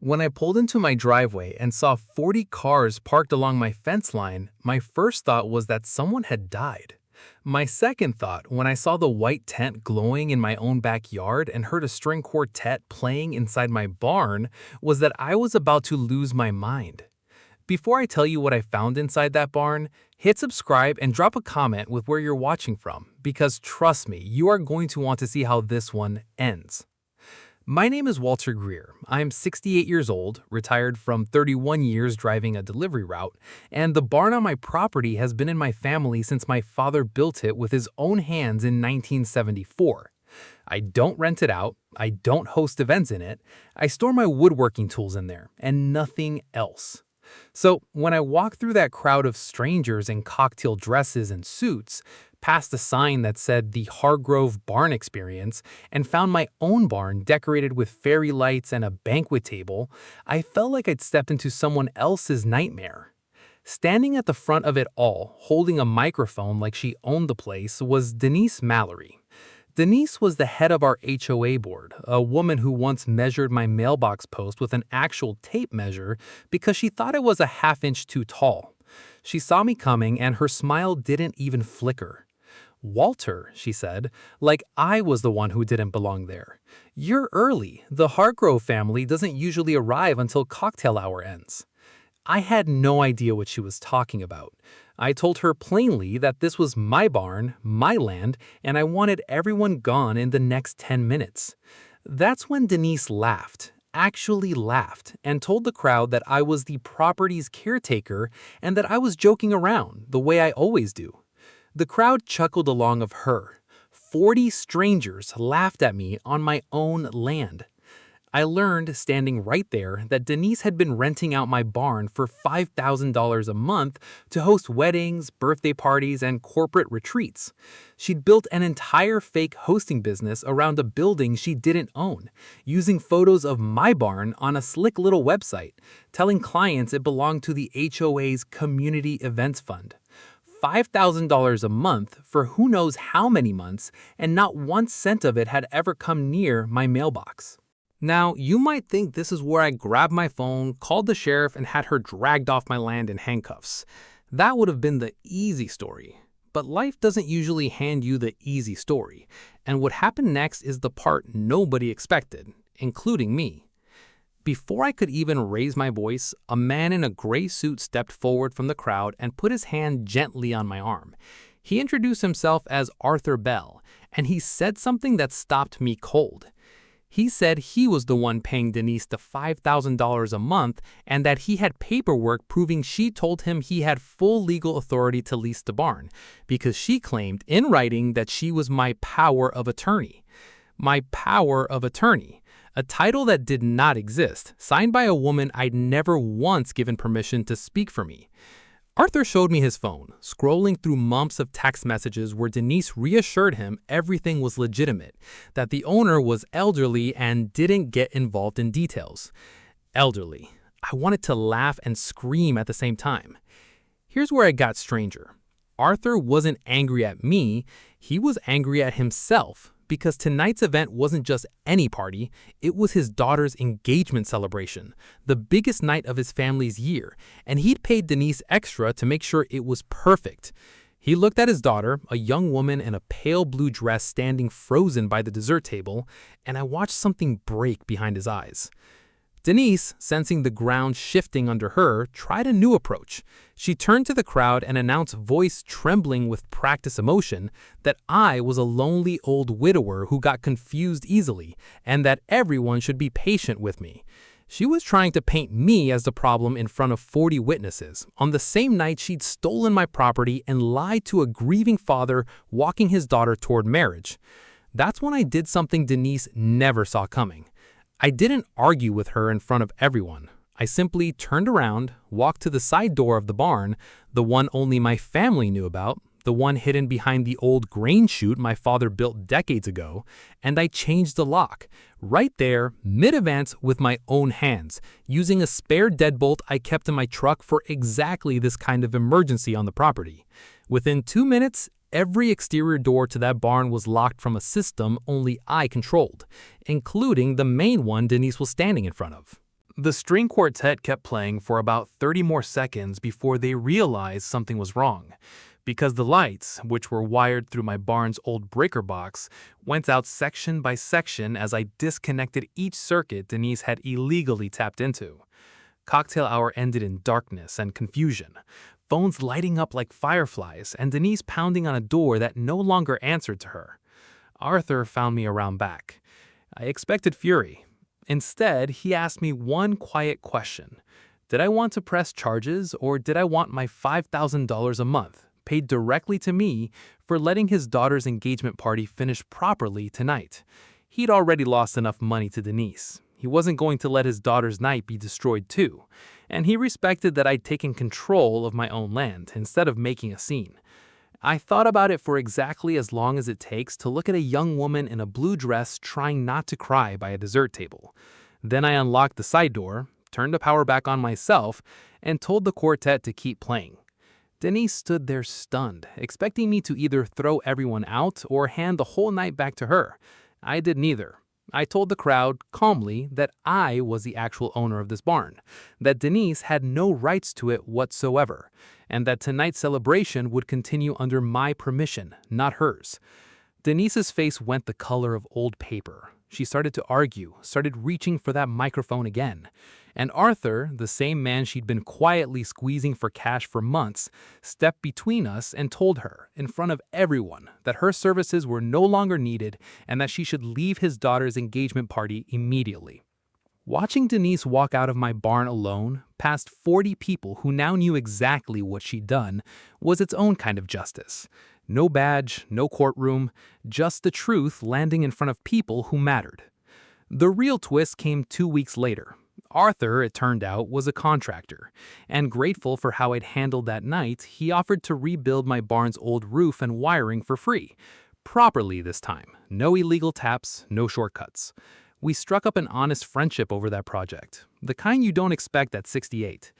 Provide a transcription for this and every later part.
When I pulled into my driveway and saw 40 cars parked along my fence line, my first thought was that someone had died. My second thought, when I saw the white tent glowing in my own backyard and heard a string quartet playing inside my barn, was that I was about to lose my mind. Before I tell you what I found inside that barn, hit subscribe and drop a comment with where you're watching from, because trust me, you are going to want to see how this one ends. My name is Walter Greer. I'm 68 years old, retired from 31 years driving a delivery route, and the barn on my property has been in my family since my father built it with his own hands in 1974. I don't rent it out, I don't host events in it, I store my woodworking tools in there, and nothing else. So when I walked through that crowd of strangers in cocktail dresses and suits, past a sign that said the Hargrove Barn Experience, and found my own barn decorated with fairy lights and a banquet table, I felt like I'd stepped into someone else's nightmare. Standing at the front of it all, holding a microphone like she owned the place, was Denise Mallory. Denise was the head of our HOA board, a woman who once measured my mailbox post with an actual tape measure because she thought it was a half-inch too tall. She saw me coming and her smile didn't even flicker. "Walter," she said, like I was the one who didn't belong there. "You're early. The Hargrove family doesn't usually arrive until cocktail hour ends." I had no idea what she was talking about. I told her plainly that this was my barn, my land, and I wanted everyone gone in the next 10 minutes. That's when Denise laughed, actually laughed, and told the crowd that I was the property's caretaker and that I was joking around, the way I always do. The crowd chuckled along of her. 40 strangers laughed at me on my own land. I learned, standing right there, that Denise had been renting out my barn for $5,000 a month to host weddings, birthday parties, and corporate retreats. She'd built an entire fake hosting business around a building she didn't own, using photos of my barn on a slick little website, telling clients it belonged to the HOA's Community Events Fund. $5,000 a month for who knows how many months, and not 1 cent of it had ever come near my mailbox. Now, you might think this is where I grabbed my phone, called the sheriff, and had her dragged off my land in handcuffs. That would have been the easy story. But life doesn't usually hand you the easy story, and what happened next is the part nobody expected, including me. Before I could even raise my voice, a man in a gray suit stepped forward from the crowd and put his hand gently on my arm. He introduced himself as Arthur Bell, and he said something that stopped me cold. He said he was the one paying Denise the $5,000 a month and that he had paperwork proving she told him he had full legal authority to lease the barn, because she claimed in writing that she was my power of attorney. My power of attorney. A title that did not exist, signed by a woman I'd never once given permission to speak for me. Arthur showed me his phone, scrolling through months of text messages where Denise reassured him everything was legitimate, that the owner was elderly and didn't get involved in details. Elderly. I wanted to laugh and scream at the same time. Here's where it got stranger. Arthur wasn't angry at me, he was angry at himself. Because tonight's event wasn't just any party, it was his daughter's engagement celebration, the biggest night of his family's year, and he'd paid Denise extra to make sure it was perfect. He looked at his daughter, a young woman in a pale blue dress standing frozen by the dessert table, and I watched something break behind his eyes. Denise, sensing the ground shifting under her, tried a new approach. She turned to the crowd and announced, voice trembling with practiced emotion, that I was a lonely old widower who got confused easily, and that everyone should be patient with me. She was trying to paint me as the problem in front of 40 witnesses, on the same night she'd stolen my property and lied to a grieving father walking his daughter toward marriage. That's when I did something Denise never saw coming. I didn't argue with her in front of everyone. I simply turned around, walked to the side door of the barn, the one only my family knew about, the one hidden behind the old grain chute my father built decades ago, and I changed the lock, right there, mid-event with my own hands, using a spare deadbolt I kept in my truck for exactly this kind of emergency on the property. Within 2 minutes, every exterior door to that barn was locked from a system only I controlled, including the main one Denise was standing in front of. The string quartet kept playing for about 30 more seconds before they realized something was wrong, because the lights, which were wired through my barn's old breaker box, went out section by section as I disconnected each circuit Denise had illegally tapped into. Cocktail hour ended in darkness and confusion, phones lighting up like fireflies, and Denise pounding on a door that no longer answered to her. Arthur found me around back. I expected fury. Instead, he asked me one quiet question. Did I want to press charges, or did I want my $5,000 a month, paid directly to me, for letting his daughter's engagement party finish properly tonight? He'd already lost enough money to Denise. He wasn't going to let his daughter's night be destroyed too, and he respected that I'd taken control of my own land instead of making a scene. I thought about it for exactly as long as it takes to look at a young woman in a blue dress trying not to cry by a dessert table. Then I unlocked the side door, turned the power back on myself, and told the quartet to keep playing. Denise stood there stunned, expecting me to either throw everyone out or hand the whole night back to her. I did neither. I told the crowd, calmly, that I was the actual owner of this barn, that Denise had no rights to it whatsoever, and that tonight's celebration would continue under my permission, not hers. Denise's face went the color of old paper. She started to argue, started reaching for that microphone again. And Arthur, the same man she'd been quietly squeezing for cash for months, stepped between us and told her, in front of everyone, that her services were no longer needed and that she should leave his daughter's engagement party immediately. Watching Denise walk out of my barn alone, past 40 people who now knew exactly what she'd done, was its own kind of justice. No badge, no courtroom, just the truth landing in front of people who mattered. The real twist came 2 weeks later. Arthur, it turned out, was a contractor, and grateful for how I'd handled that night, he offered to rebuild my barn's old roof and wiring for free. Properly this time. No illegal taps, no shortcuts. We struck up an honest friendship over that project, the kind you don't expect at 68.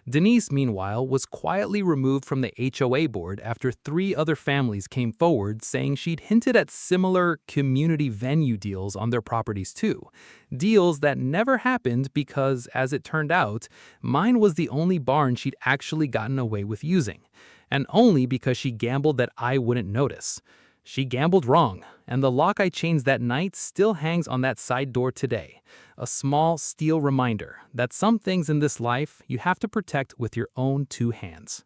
Denise, meanwhile, was quietly removed from the HOA board after 3 other families came forward saying she'd hinted at similar community venue deals on their properties too. Deals that never happened because, as it turned out, mine was the only barn she'd actually gotten away with using, and only because she gambled that I wouldn't notice. She gambled wrong, and the lock I changed that night still hangs on that side door today. A small steel reminder that some things in this life you have to protect with your own 2 hands.